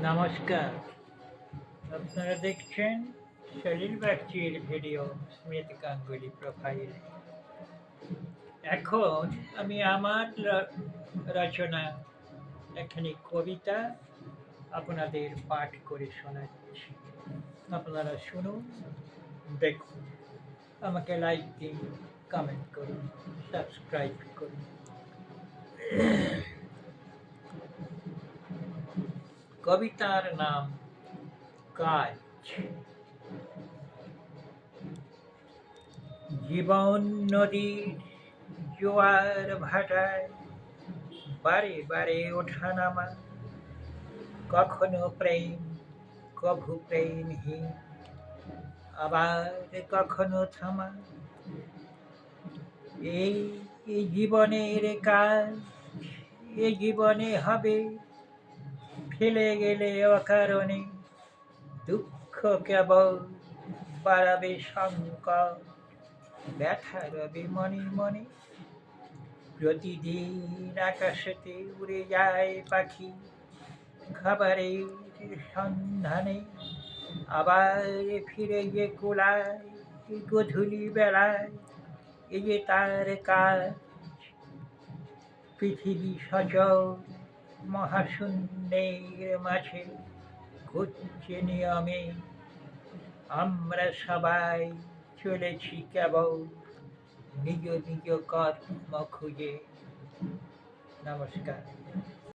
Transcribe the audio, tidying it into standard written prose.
নমস্কার, আপনারা দেখছেন সলিল বাগচির ভিডিও স্মিথ গাঙ্গুলি প্রোফাইল। এখন আমি আমার রচনা একখানি কবিতা আপনাদের পাঠ করে শোনাচ্ছি। আপনারা শুনুন, দেখুন, আমাকে লাইক দিন, কমেন্ট করুন, সাবস্ক্রাইব করুন। কবিতার নাম কাজ। জীবন নদীর জোয়ার ভাটায় বারে বারে ওঠানামা, কখনো প্রেম, কভু প্রেমহীন, আবার কখনো থামা। এই জীবনের কাজ, এ জীবনে হবে, ফেলে গেলে অকারণে দুঃখ কেবল বাড়াবে সংকট, ব্যথা রবে মনে মনে। প্রতিদিন আকাশেতে উড়ে যায় পাখি খাবারের সন্ধানে, আবার ফিরে যে কুলায় গধূলি বেলায়, এ যে তার কাজ। পৃথিবী সচল মহাশূন্যের মাঝে ঘুরছে নিয়মে, আমরা সবাই চলেছি কেবল নিজ নিজ কর্ম খুঁজে। নমস্কার।